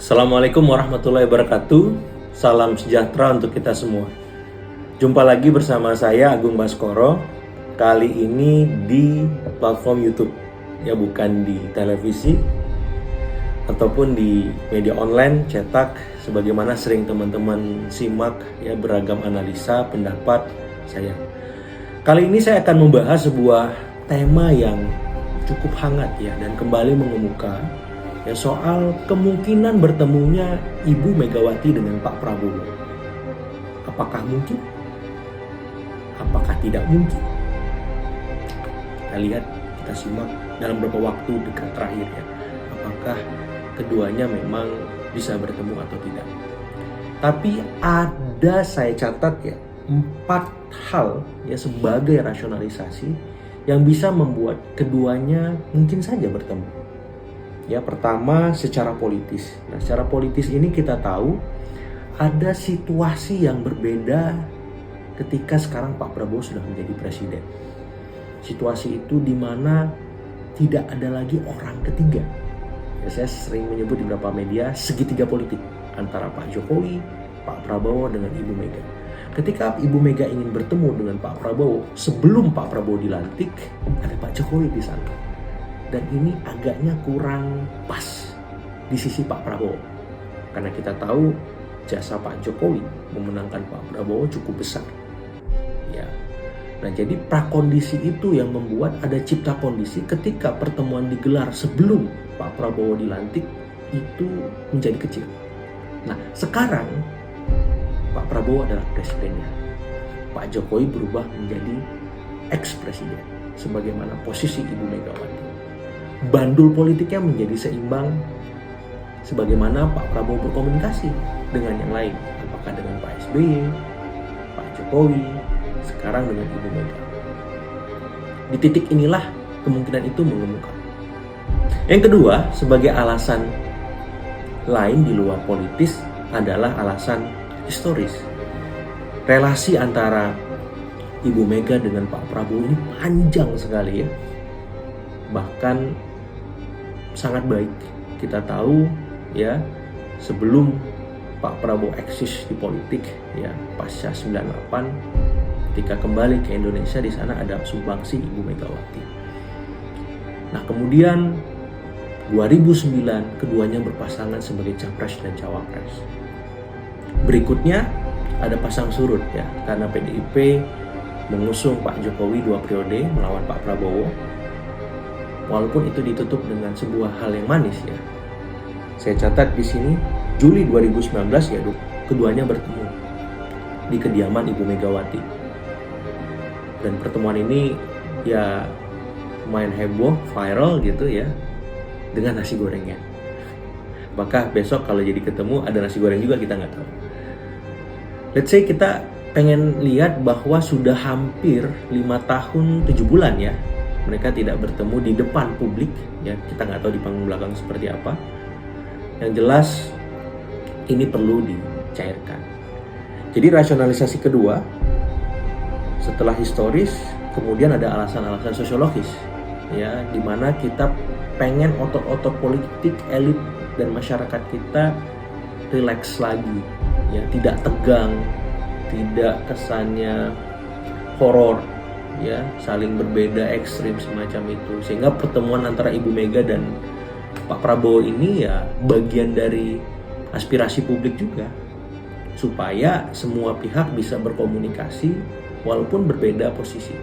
Assalamualaikum warahmatullahi wabarakatuh. Salam sejahtera untuk kita semua. Jumpa lagi bersama saya Agung Baskoro. Kali ini di platform YouTube, ya bukan di televisi ataupun di media online cetak sebagaimana sering teman-teman simak ya beragam analisa pendapat saya. Kali ini saya akan membahas sebuah tema yang cukup hangat ya dan kembali mengemuka ya soal kemungkinan bertemunya Ibu Megawati dengan Pak Prabowo. Apakah mungkin? Apakah tidak mungkin? Kita lihat, kita simak dalam beberapa waktu dekat terakhir ya. Apakah keduanya memang bisa bertemu atau tidak? Tapi ada saya catat ya 4 hal ya sebagai rasionalisasi yang bisa membuat keduanya mungkin saja bertemu. Ya, pertama secara politis. Nah, secara politis ini kita tahu ada situasi yang berbeda ketika sekarang Pak Prabowo sudah menjadi presiden. Situasi itu di mana tidak ada lagi orang ketiga. Ya, saya sering menyebut di beberapa media segitiga politik antara Pak Jokowi, Pak Prabowo dengan Ibu Mega. Ketika Ibu Mega ingin bertemu dengan Pak Prabowo, sebelum Pak Prabowo dilantik, ada Pak Jokowi di sana. Dan ini agaknya kurang pas di sisi Pak Prabowo. Karena kita tahu jasa Pak Jokowi memenangkan Pak Prabowo cukup besar. Ya. Nah, jadi prakondisi itu yang membuat ada cipta kondisi ketika pertemuan digelar sebelum Pak Prabowo dilantik itu menjadi kecil. Nah, sekarang Pak Prabowo adalah presidennya. Pak Jokowi berubah menjadi ex-presiden sebagaimana posisi Ibu Megawati. Bandul politiknya menjadi seimbang sebagaimana Pak Prabowo berkomunikasi dengan yang lain, apakah dengan Pak SBY, Pak Jokowi, sekarang dengan Ibu Mega. Di titik inilah kemungkinan itu mengemuka. Yang kedua, sebagai alasan lain di luar politis adalah alasan historis. Relasi antara Ibu Mega dengan Pak Prabowo ini panjang sekali ya. Bahkan sangat baik. Kita tahu ya, sebelum Pak Prabowo eksis di politik ya pasca 98, ketika kembali ke Indonesia di sana ada sumbangsi Ibu Megawati. Nah, kemudian 2009 keduanya berpasangan sebagai capres dan cawapres. Berikutnya ada pasang surut ya, karena PDIP mengusung Pak Jokowi 2 periode melawan Pak Prabowo. Walaupun itu ditutup dengan sebuah hal yang manis ya. Saya catat di sini Juli 2019 ya keduanya bertemu di kediaman Ibu Megawati. Dan pertemuan ini ya lumayan heboh, viral gitu ya, dengan nasi gorengnya. Maka besok kalau jadi ketemu ada nasi goreng juga kita nggak tahu. Let's say kita pengen lihat bahwa sudah hampir 5 tahun 7 bulan ya mereka tidak bertemu di depan publik ya, kita nggak tahu di panggung belakang seperti apa. Yang jelas ini perlu dicairkan. Jadi rasionalisasi kedua setelah historis, kemudian ada alasan-alasan sosiologis ya, dimana kita pengen otot-otot politik elit dan masyarakat kita rileks lagi ya, tidak tegang, tidak kesannya horor ya, saling berbeda ekstrim semacam itu, sehingga pertemuan antara Ibu Mega dan Pak Prabowo ini ya bagian dari aspirasi publik juga, supaya semua pihak bisa berkomunikasi walaupun berbeda posisi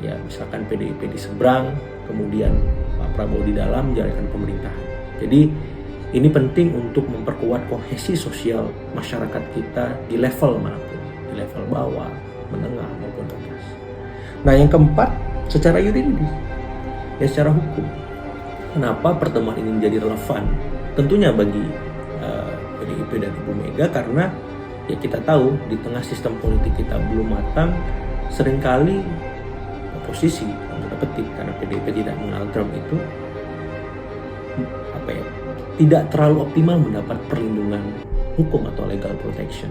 ya, misalkan PDIP di seberang, kemudian Pak Prabowo di dalam menjalankan pemerintahan. Jadi ini penting untuk memperkuat kohesi sosial masyarakat kita di level manapun, di level bawah, menengah maupun atas. Nah, yang keempat, secara yuridis, ya secara hukum. Kenapa pertemuan ini menjadi relevan? Tentunya bagi PDIP dan Ibu Mega, karena ya kita tahu di tengah sistem politik kita belum matang, seringkali oposisi, tanda petik, karena PDIP tidak mengenal Trump itu, tidak terlalu optimal mendapat perlindungan hukum atau legal protection.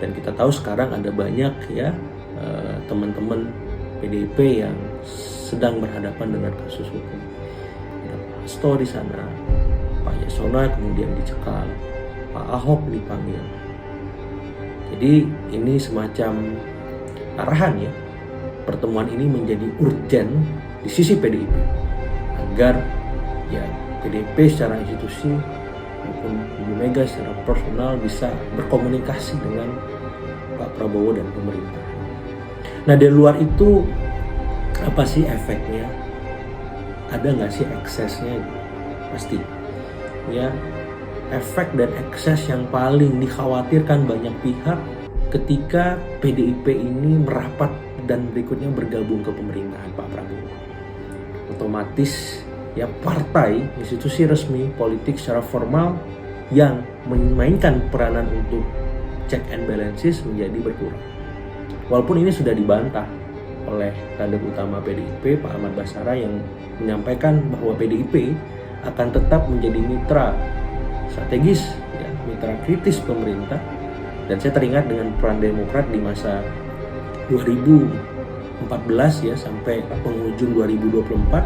Dan kita tahu sekarang ada banyak ya teman-teman PDIP yang sedang berhadapan dengan kasus hukum. Ada Pak Hasto di sana, Pak Yasona kemudian dicekal, Pak Ahok dipanggil. Jadi ini semacam arahan ya, pertemuan ini menjadi urgen di sisi PDIP agar ya PDIP secara institusi maupun Ibu Mega secara personal bisa berkomunikasi dengan Pak Prabowo dan pemerintah. Nah, dari luar itu apa sih efeknya? Ada nggak sih eksesnya? Pasti ya, efek dan ekses yang paling dikhawatirkan banyak pihak ketika PDIP ini merapat dan berikutnya bergabung ke pemerintahan Pak Prabowo. Otomatis ya partai, institusi resmi politik secara formal yang memainkan peranan untuk check and balances menjadi berkurang. Walaupun ini sudah dibantah oleh kader utama PDIP, Pak Ahmad Basara, yang menyampaikan bahwa PDIP akan tetap menjadi mitra strategis, ya, mitra kritis pemerintah. Dan saya teringat dengan peran Demokrat di masa 2014 ya sampai penghujung 2024,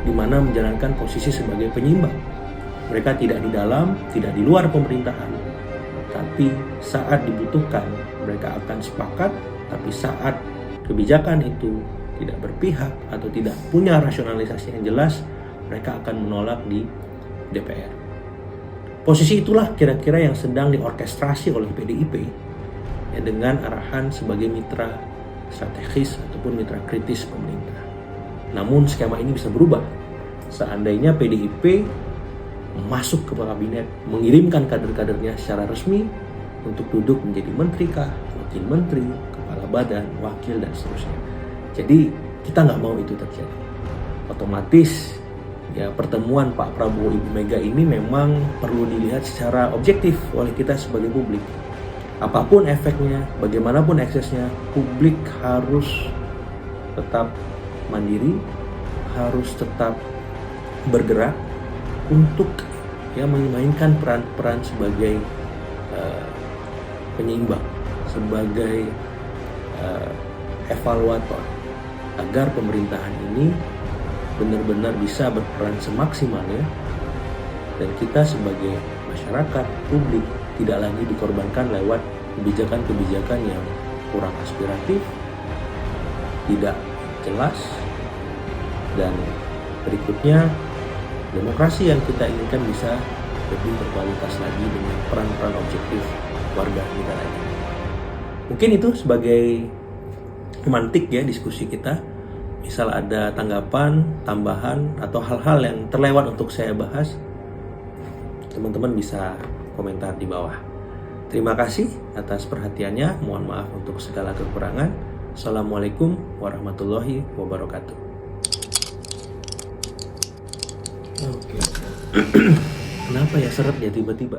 di mana menjalankan posisi sebagai penyimbang. Mereka tidak di dalam, tidak di luar pemerintahan, tapi saat dibutuhkan mereka akan sepakat. Tapi saat kebijakan itu tidak berpihak atau tidak punya rasionalisasi yang jelas, mereka akan menolak di DPR. Posisi itulah kira-kira yang sedang diorkestrasi oleh PDIP ya, dengan arahan sebagai mitra strategis ataupun mitra kritis pemerintah. Namun skema ini bisa berubah seandainya PDIP masuk ke kabinet, mengirimkan kader-kadernya secara resmi untuk duduk menjadi menteri kah, wakil menteri, kepala badan, wakil, dan seterusnya. Jadi kita nggak mau itu terjadi. Otomatis ya pertemuan Pak Prabowo Ibu Mega ini memang perlu dilihat secara objektif oleh kita sebagai publik. Apapun efeknya, bagaimanapun eksesnya, publik harus tetap mandiri, harus tetap bergerak untuk ya memainkan peran-peran sebagai penyeimbang, sebagai evaluator, agar pemerintahan ini benar-benar bisa berperan semaksimalnya dan kita sebagai masyarakat publik tidak lagi dikorbankan lewat kebijakan-kebijakan yang kurang aspiratif, tidak jelas, dan berikutnya demokrasi yang kita inginkan bisa lebih berkualitas lagi dengan peran-peran objektif warga negara ini. Mungkin itu sebagai pemantik ya diskusi kita. Misal ada tanggapan, tambahan, atau hal-hal yang terlewat untuk saya bahas, teman-teman bisa komentar di bawah. Terima kasih atas perhatiannya. Mohon maaf untuk segala kekurangan. Assalamualaikum warahmatullahi wabarakatuh. Oke. Kenapa ya seret ya tiba-tiba?